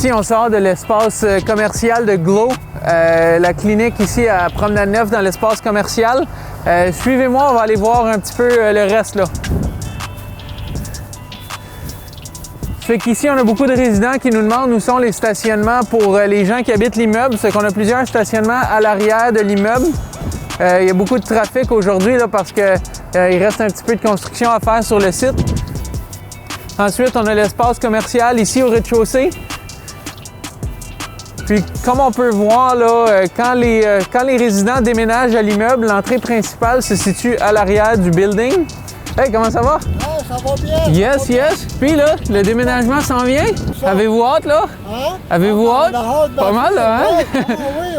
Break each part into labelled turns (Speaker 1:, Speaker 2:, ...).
Speaker 1: Ici, on sort de l'espace commercial de Glow, la clinique ici à Promenade-Neuf dans l'espace commercial. Suivez-moi, on va aller voir un petit peu le reste là. Fait qu'ici, on a beaucoup de résidents qui nous demandent où sont les stationnements pour les gens qui habitent l'immeuble. C'est qu'on a plusieurs stationnements à l'arrière de l'immeuble. Il y a beaucoup de trafic aujourd'hui là, parce qu'il reste un petit peu de construction à faire sur le site. Ensuite, on a l'espace commercial ici au rez-de-chaussée. Puis, comme on peut voir, là, quand les résidents déménagent à l'immeuble, l'entrée principale se situe à l'arrière du building. Hey, comment ça va?
Speaker 2: Ouais, ça va bien.
Speaker 1: Yes, yes. Puis là, le déménagement s'en vient. Avez-vous hâte, là?
Speaker 2: Hein?
Speaker 1: Avez-vous hâte? Pas mal, là, hein?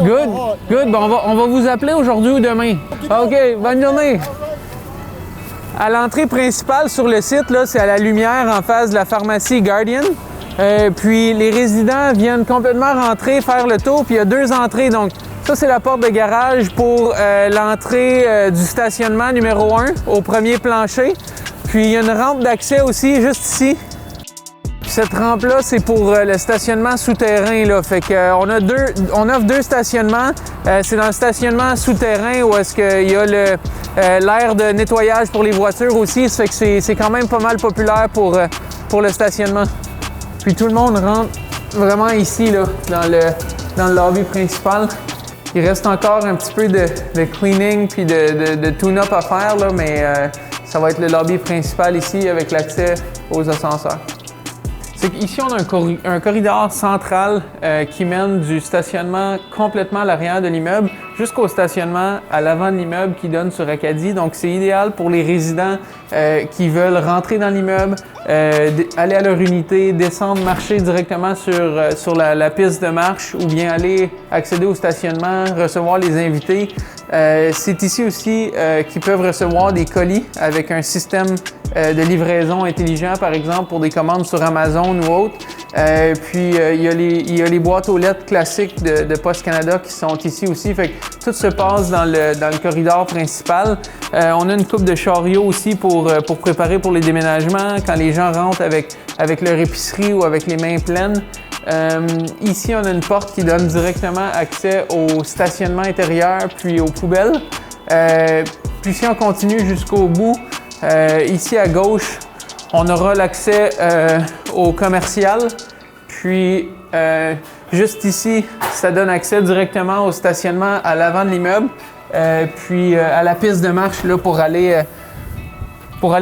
Speaker 2: Oui,
Speaker 1: Good, good. Bon, on va vous appeler aujourd'hui ou demain. OK, bonne journée. À l'entrée principale sur le site, là, c'est à la lumière en face de la pharmacie Guardian. Puis les résidents viennent complètement rentrer, faire le tour, puis il y a deux entrées. Donc ça, c'est la porte de garage pour l'entrée du stationnement numéro 1 au premier plancher. Puis il y a une rampe d'accès aussi juste ici. Puis cette rampe-là, c'est pour le stationnement souterrain, là. Fait qu'on on offre deux stationnements. C'est dans le stationnement souterrain où est-ce qu'il y a l'aire de nettoyage pour les voitures aussi. Ça fait que c'est quand même pas mal populaire pour le stationnement. Puis tout le monde rentre vraiment ici, là, dans le lobby principal. Il reste encore un petit peu de cleaning puis de tune-up à faire, là, mais ça va être le lobby principal ici avec l'accès aux ascenseurs. C'est qu'ici, on a un corridor central qui mène du stationnement complètement à l'arrière de l'immeuble jusqu'au stationnement à l'avant de l'immeuble qui donne sur Acadie. Donc, c'est idéal pour les résidents qui veulent rentrer dans l'immeuble, aller à leur unité, descendre, marcher directement sur la piste de marche ou bien aller accéder au stationnement, recevoir les invités. C'est ici aussi qu'ils peuvent recevoir des colis avec un système de livraison intelligent, par exemple, pour des commandes sur Amazon ou autre. Puis, il y a les boîtes aux lettres classiques de Poste Canada qui sont ici aussi. Fait que tout se passe dans le corridor principal. On a une coupe de chariots aussi pour préparer pour les déménagements, quand les gens rentrent avec leur épicerie ou avec les mains pleines. Ici, on a une porte qui donne directement accès au stationnement intérieur puis aux poubelles. Puis si on continue jusqu'au bout, ici à gauche, on aura l'accès au commercial. Puis juste ici, ça donne accès directement au stationnement à l'avant de l'immeuble. Puis à la piste de marche là, pour aller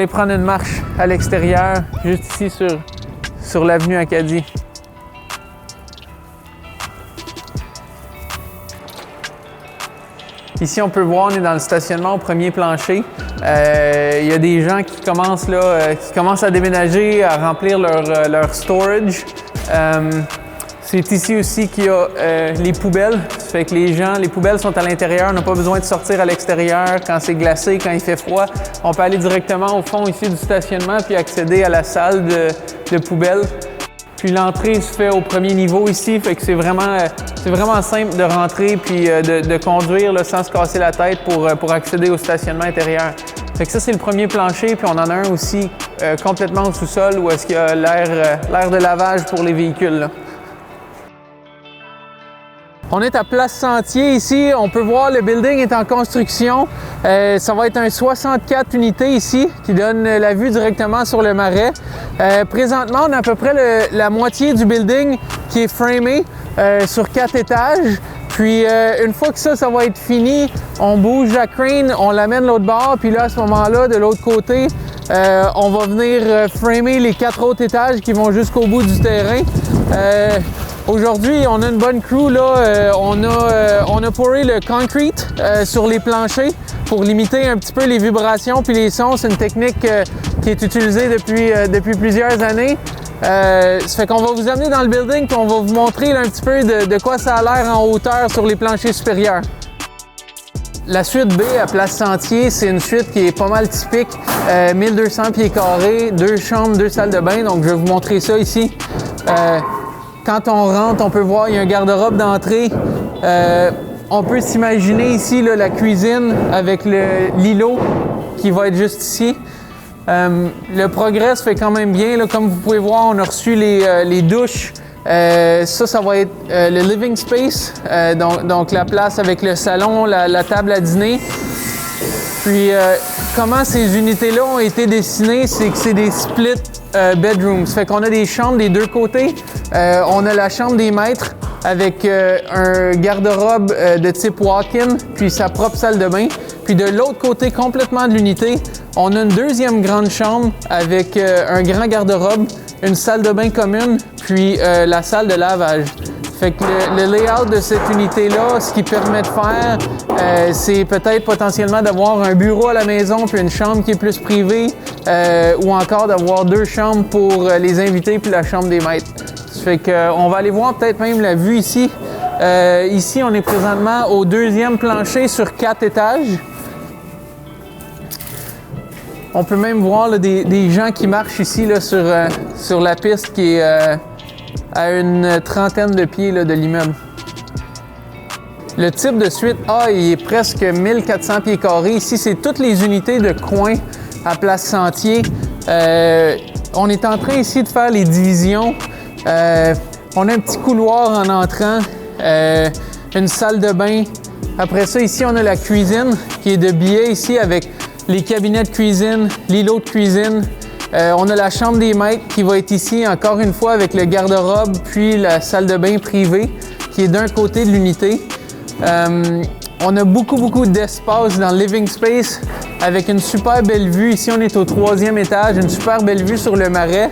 Speaker 1: prendre une marche à l'extérieur, juste ici sur l'avenue Acadie. Ici, on peut voir, on est dans le stationnement au premier plancher. Il y a des gens qui commencent à déménager, à remplir leur storage. C'est ici aussi qu'il y a les poubelles. Ça fait que les poubelles sont à l'intérieur. On n'a pas besoin de sortir à l'extérieur quand c'est glacé, quand il fait froid. On peut aller directement au fond ici du stationnement puis accéder à la salle de poubelles. Puis l'entrée se fait au premier niveau ici, fait que c'est vraiment simple de rentrer puis de conduire là, sans se casser la tête pour accéder au stationnement intérieur. Fait que ça, c'est le premier plancher, puis on en a un aussi complètement au sous-sol où est-ce qu'il y a l'air de lavage pour les véhicules, là. On est à Place Sentier ici. On peut voir le building est en construction. Ça va être un 64 unités ici qui donne la vue directement sur le marais. Présentement, on a à peu près la moitié du building qui est framé sur 4 étages. Puis une fois que ça va être fini, on bouge la crane, on l'amène de l'autre bord. Puis là, à ce moment-là, de l'autre côté, on va venir framer les 4 autres étages qui vont jusqu'au bout du terrain. Aujourd'hui, on a une bonne crew là. On a pourré le concrete sur les planchers pour limiter un petit peu les vibrations puis les sons. C'est une technique qui est utilisée depuis plusieurs années. Ça fait qu'on va vous amener dans le building puis on va vous montrer là, un petit peu de quoi ça a l'air en hauteur sur les planchers supérieurs. La suite B à Place Sentier, c'est une suite qui est pas mal typique. 1200 pieds carrés, 2 chambres, 2 salles de bain. Donc je vais vous montrer ça ici. Quand on rentre, on peut voir, il y a un garde-robe d'entrée. On peut s'imaginer ici là, la cuisine avec l'îlot qui va être juste ici. Le progrès se fait quand même bien. Là, comme vous pouvez voir, on a reçu les douches Ça va être le living space, donc la place avec le salon, la table à dîner. Puis, comment ces unités-là ont été dessinées, c'est que c'est des split bedrooms. Ça fait qu'on a des chambres des deux côtés. On a la chambre des maîtres avec un garde-robe de type walk-in, puis sa propre salle de bain. Puis de l'autre côté, complètement de l'unité, on a une deuxième grande chambre avec un grand garde-robe, une salle de bain commune, puis la salle de lavage. Fait que le layout de cette unité-là, ce qu'il permet de faire, c'est peut-être potentiellement d'avoir un bureau à la maison puis une chambre qui est plus privée, ou encore d'avoir deux chambres pour les invités puis la chambre des maîtres. Ça fait qu'on va aller voir peut-être même la vue ici. Ici, on est présentement au deuxième plancher sur 4 étages. On peut même voir là, des gens qui marchent ici là, sur la piste qui est à une trentaine de pieds là, de l'immeuble. Le type de suite A, il est presque 1400 pieds carrés. Ici, c'est toutes les unités de coin à Place Sentier. On est en train ici de faire les divisions. On a un petit couloir en entrant, une salle de bain. Après ça, ici, on a la cuisine qui est de biais ici avec les cabinets de cuisine, l'îlot de cuisine. On a la chambre des maîtres qui va être ici, encore une fois, avec le garde-robe, puis la salle de bain privée qui est d'un côté de l'unité. On a beaucoup d'espace dans le living space avec une super belle vue. Ici, on est au 3e étage, une super belle vue sur le marais.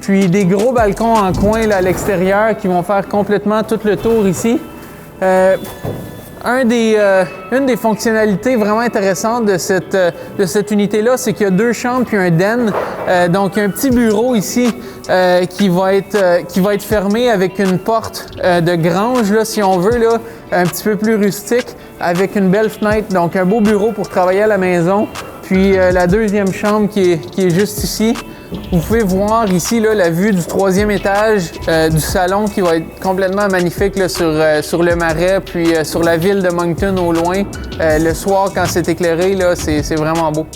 Speaker 1: Puis des gros balcons en coin là, à l'extérieur qui vont faire complètement tout le tour ici. Une des fonctionnalités vraiment intéressantes de cette unité-là, c'est qu'il y a 2 chambres puis un den. Donc, un petit bureau ici qui va être fermé avec une porte de grange, là, si on veut, là, un petit peu plus rustique, avec une belle fenêtre. Donc, un beau bureau pour travailler à la maison. Puis, la deuxième chambre qui est juste ici. Vous pouvez voir ici là, la vue du 3e étage du salon qui va être complètement magnifique là, sur le marais, puis sur la ville de Moncton au loin. Le soir, quand c'est éclairé, là, c'est vraiment beau.